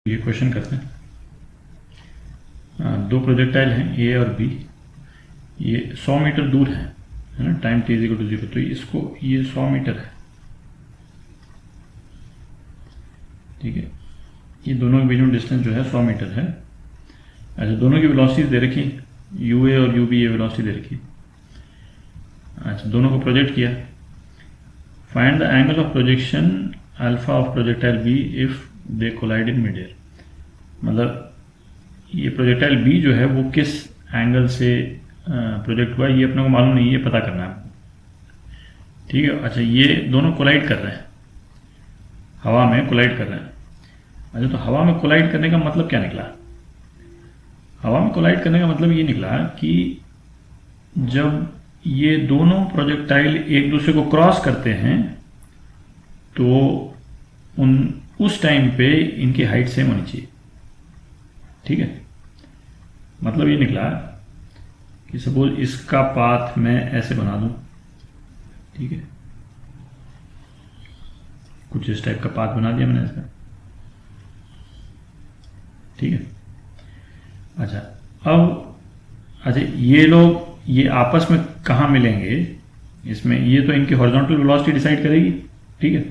ये क्वेश्चन करते हैं। दो प्रोजेक्टाइल हैं ए और बी, ये 100 मीटर दूर है ना, टाइम t = 0। तो इसको ये 100 मीटर है, ठीक है। ये दोनों के बीच में डिस्टेंस जो है 100 मीटर है। अच्छा, दोनों की वेलोसिटी दे रखी, ua और ub ये वेलोसिटी दे रखी। अच्छा, दोनों को प्रोजेक्ट किया। Find the angle of projection alpha of projectile b if they collide in mid air. मतलब ये प्रोजेक्टाइल बी जो है वो किस एंगल से प्रोजेक्ट हुआ, ये अपने को मालूम नहीं, ये पता करना है, ठीक है। अच्छा, ये दोनों कोलाइड कर रहे हैं, हवा में कोलाइड कर रहे हैं। अच्छा, तो हवा में कोलाइड करने का मतलब क्या निकला? हवा में कोलाइड करने का मतलब ये निकला कि जब ये दोनों प्रोजेक्टाइल एक दूसरे को क्रॉस करते हैं तो उस टाइम पे इनकी हाइट सेम होनी चाहिए, ठीक है। मतलब ये निकला कि सपोज इसका पाथ मैं ऐसे बना दूं, ठीक है, कुछ इस टाइप का पाथ बना दिया मैंने इसका, ठीक है। अच्छा, अब ये लोग ये आपस में कहाँ मिलेंगे इसमें, ये तो इनकी हॉरिजॉन्टल वेलोसिटी डिसाइड करेगी, ठीक है।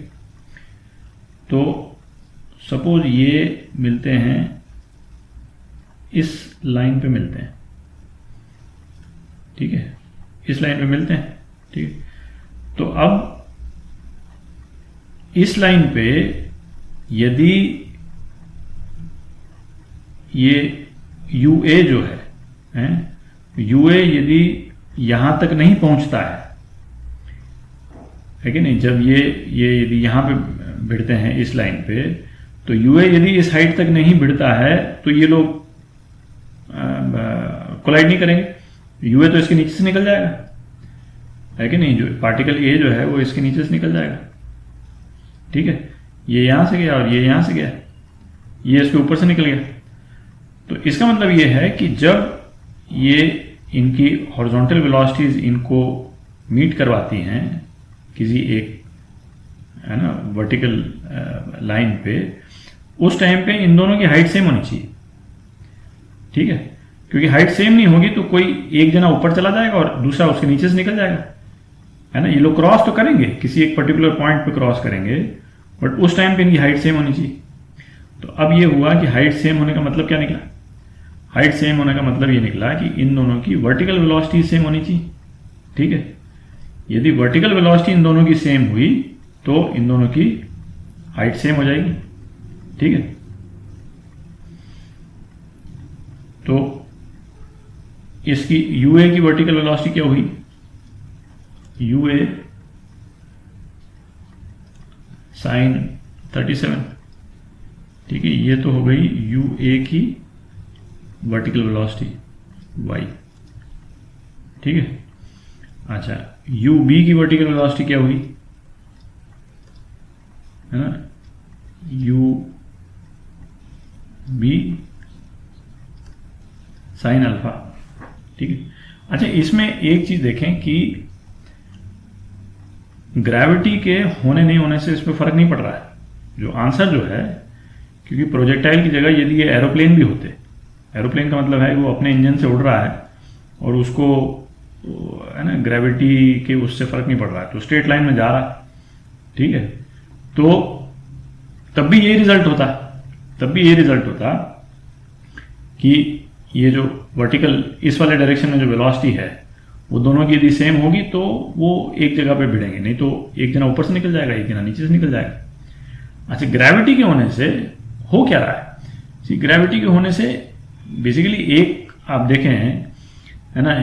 तो सपोज ये मिलते हैं, इस लाइन पे मिलते हैं, ठीक है, इस लाइन पे मिलते हैं, ठीक है। तो अब इस लाइन पे यदि ये UA जो है UA यदि यहां तक नहीं पहुंचता है कि नहीं, जब ये यदि यहां पे भिड़ते हैं इस लाइन पे, तो UA यदि इस हाइट तक नहीं भिड़ता है तो ये लोग कोलाइड नहीं करेंगे। UA तो इसके नीचे से निकल जाएगा, है कि नहीं, जो पार्टिकल A जो है वो इसके नीचे से निकल जाएगा, ठीक है। ये यहां से गया और ये यहां से गया, ये इसके ऊपर से निकल गया। तो इसका मतलब ये है कि जब ये इनकी हॉरिजॉन्टल वेलोसिटीज इनको मीट करवाती हैं किसी एक, है ना, वर्टिकल लाइन पे, उस टाइम पे इन दोनों की हाइट सेम होनी चाहिए, ठीक है। क्योंकि हाइट सेम नहीं होगी तो कोई एक जना ऊपर चला जाएगा और दूसरा उसके नीचे से निकल जाएगा, है ना। ये लोग क्रॉस तो करेंगे, किसी एक पर्टिकुलर पॉइंट पे क्रॉस करेंगे, बट उस टाइम पे इनकी हाइट सेम होनी चाहिए। तो अब ये हुआ कि हाइट सेम होने का मतलब क्या निकला? हाइट सेम होने का मतलब ये निकला कि इन दोनों की वर्टिकल वेलोसिटी सेम होनी चाहिए, ठीक है। यदि वर्टिकल वेलोसिटी इन दोनों की सेम हुई तो इन दोनों की हाइट सेम हो जाएगी, ठीक है। तो इसकी UA की वर्टिकल वेलोसिटी क्या हुई? UA sin 37, ठीक है। ये तो हो गई UA की वर्टिकल वेलोसिटी y, ठीक है। अच्छा, UB की वर्टिकल वेलोसिटी क्या हुई, है ना, UB साइन अल्फा, ठीक है। अच्छा, इसमें एक चीज देखें कि ग्रेविटी के होने नहीं होने से इसमें फर्क नहीं पड़ रहा है जो आंसर जो है, क्योंकि प्रोजेक्टाइल की जगह यदि ये एरोप्लेन भी होते, एरोप्लेन का मतलब है वो अपने इंजन से उड़ रहा है और उसको, है ना, ग्रेविटी के उससे फर्क नहीं पड़ रहा है, तो स्ट्रेट लाइन में जा रहा है, ठीक है। तो तब भी ये रिजल्ट होता कि ये जो वर्टिकल इस वाले डायरेक्शन में जो वेलोसिटी है वो दोनों की यदि सेम होगी तो वो एक जगह पे भिड़ेंगे, नहीं तो एक जना ऊपर से निकल जाएगा, एक जना नीचे से निकल जाएगा। अच्छा, ग्रेविटी के होने से हो क्या रहा है? ग्रेविटी के होने से बेसिकली एक आप देखें, है ना,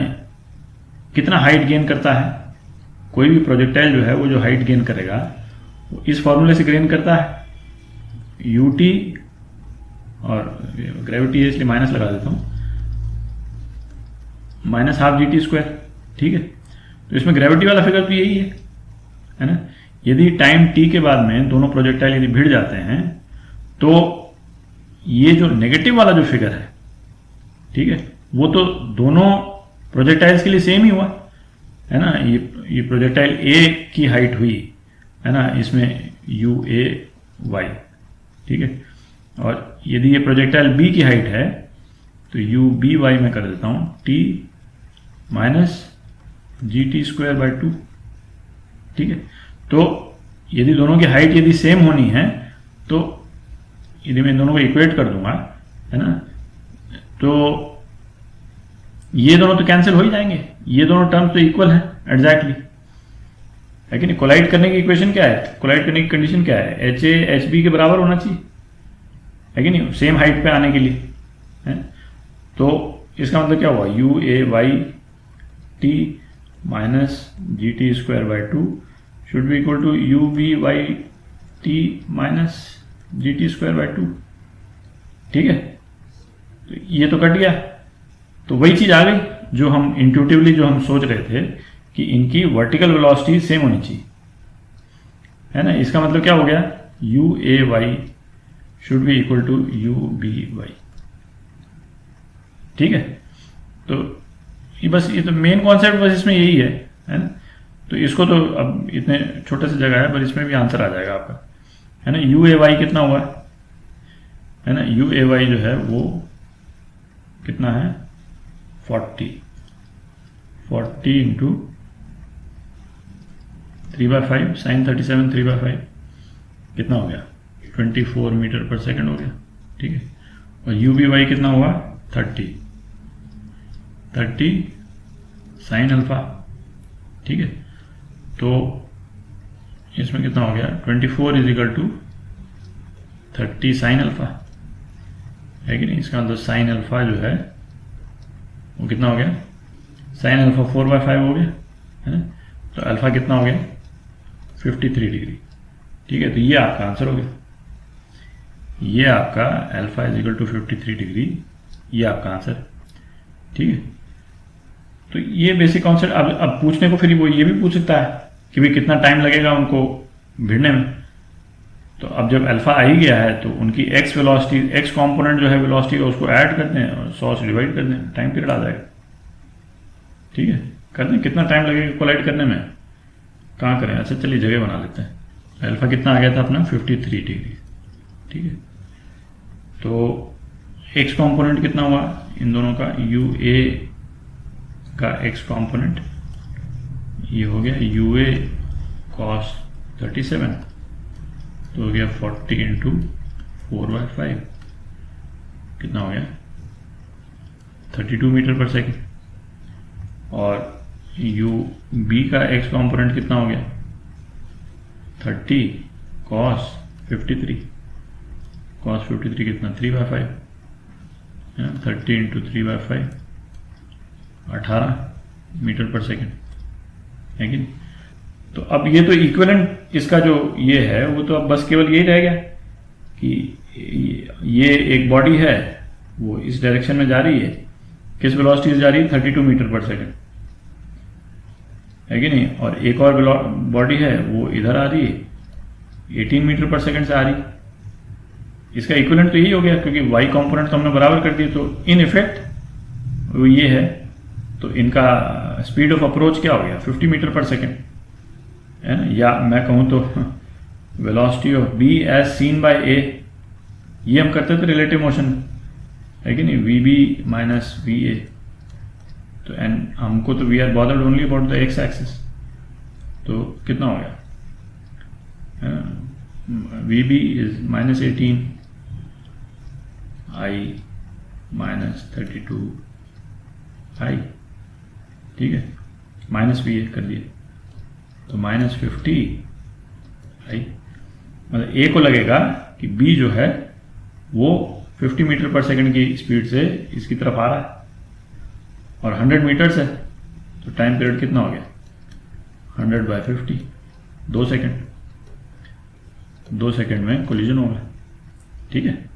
कितना हाइट गेन करता है कोई भी प्रोजेक्टाइल जो है, वो जो हाइट गेन करेगा वो इस फॉर्मूले से गेन करता है, UT, और ग्रेविटी है इसलिए माइनस लगा देता हूं, -12GT², ठीक है। तो इसमें ग्रेविटी वाला फिगर तो यही है ना। यदि टाइम t के बाद में दोनों प्रोजेक्टाइल यदि भिड़ जाते हैं तो ये जो नेगेटिव वाला जो फिगर है, ठीक है, वो तो दोनों प्रोजेक्टाइल्स के लिए सेम ही हुआ, है ना। ये प्रोजेक्टाइल A की हाइट हुई, है ना, इसमें UA y, ठीक है। और यदि ये प्रोजेक्टाइल बी की हाइट है तो यू बी वाई में कर देता हूँ T minus g t square by 2। ठीक है, तो यदि दोनों की हाइट यदि सेम होनी है तो यदि मैं इन दोनों को इक्वेट कर दूंगा, है ना, तो ये दोनों तो कैंसिल हो ही जाएंगे, ये दोनों टर्म्स तो इक्वल हैं एग्जैक्टली, है कि नहीं। कोलाइड करने की इक्वेशन क्या है, कोलाइड करने की कंडीशन क्या है, एच ए एच बी के बराबर होना चाहिए, है कि नहीं, सेम हाइट पे आने के लिए, है। तो इसका मतलब क्या हुआ, u a y t minus g t square by 2 should be equal to u b y t minus g t square by 2। ठीक है, तो ये तो कट गया, तो वही चीज आ गई जो हम इंट्यूटिवली जो हम सोच रहे थे कि इनकी वर्टिकल वेलोसिटी सेम होनी चाहिए, है ना। इसका मतलब क्या हो गया, u a y should be equal to u b y. ठीक है, तो ये तो मेन कॉन्सेप्ट बस इसमें यही है ना। तो इसको तो अब इतने छोटे से जगह है पर इसमें भी आंसर आ जाएगा आपका, है ना। यू ए वाई कितना हुआ है ना, यू ए वाई जो है वो कितना है 40 इंटू 3/5 साइन 37 3/5 कितना हो गया 24 मीटर पर सेकंड हो गया। ठीक है, और यू बी वाई कितना हुआ 30 साइन अल्फा। ठीक है, तो इसमें कितना हो गया 24 is equal to 30 sine alpha, है कि नहीं। इसका मतलब साइन अल्फा जो है वो कितना हो गया, साइन अल्फा 4/5 हो गया, है ना। तो अल्फा कितना हो गया 53 डिग्री। ठीक है, तो ये आपका आंसर हो गया, ये आपका alpha is equal to 53 degree, ये आपका आंसर। ठीक है, तो ये बेसिक कॉन्सेप्ट। अब पूछने को फिर वो ये भी पूछ सकता है कि भाई कितना टाइम लगेगा उनको भिड़ने में। तो अब जब अल्फा आ ही गया है तो उनकी एक्स वेलोसिटी, एक्स कंपोनेंट जो है वेलोसिटी का, उसको ऐड कर दें और 100 से डिवाइड कर दें, टाइम पीरियड आ जाएगा। ठीक है, कर दें, कितना टाइम लगेगा कोलाइड करने में, कहाँ करें, अच्छा चलिए जगह बना लेते हैं। अल्फा कितना आ गया था अपना 53 डिग्री। ठीक है, तो एक्स कंपोनेंट कितना हुआ इन दोनों का, यू ए का एक्स कंपोनेंट ये हो गया यू ए कॉस 37, तो हो गया 40 इंटू 4/5 कितना हो गया 32 मीटर पर सेकेंड। और यू बी का एक्स कंपोनेंट कितना हो गया 30 कॉस 53, कॉस 53 कितना 3/5, 30 इंटू 3/5 18 मीटर पर सेकेंड, है कि नहीं। तो अब ये तो इक्विवेलेंट इसका जो ये है वो तो अब बस केवल यही रह गया कि ये एक बॉडी है वो इस डायरेक्शन में जा रही है, किस वेलोसिटी से जा रही है 32 मीटर पर सेकेंड, है कि नहीं। और एक और बॉडी है वो इधर आ रही है 18 मीटर पर सेकेंड से आ रही। इसका इक्विवेलेंट तो यही हो गया क्योंकि वाई कंपोनेंट तो हमने बराबर कर दिए, तो इन इफेक्ट वो ये है। तो इनका स्पीड ऑफ अप्रोच क्या हो गया 50 मीटर पर सेकेंड, है ना। या मैं कहूँ तो velocity of b as seen by a, ये हम करते थे रिलेटिव मोशन, है कि नहीं, v b minus v a. तो एंड हमको तो we are bothered only about the x axis, तो कितना हो गया v b is minus 18 i minus 32 i. ठीक है, माइनस वी ए कर दिए तो माइनस 50 आई। मतलब ए को लगेगा कि बी जो है वो 50 मीटर पर सेकंड की स्पीड से इसकी तरफ आ रहा है और 100 मीटर है, तो टाइम पीरियड कितना हो गया 100/50, 2 सेकंड, 2 सेकंड में कोलिजन होगा। ठीक है।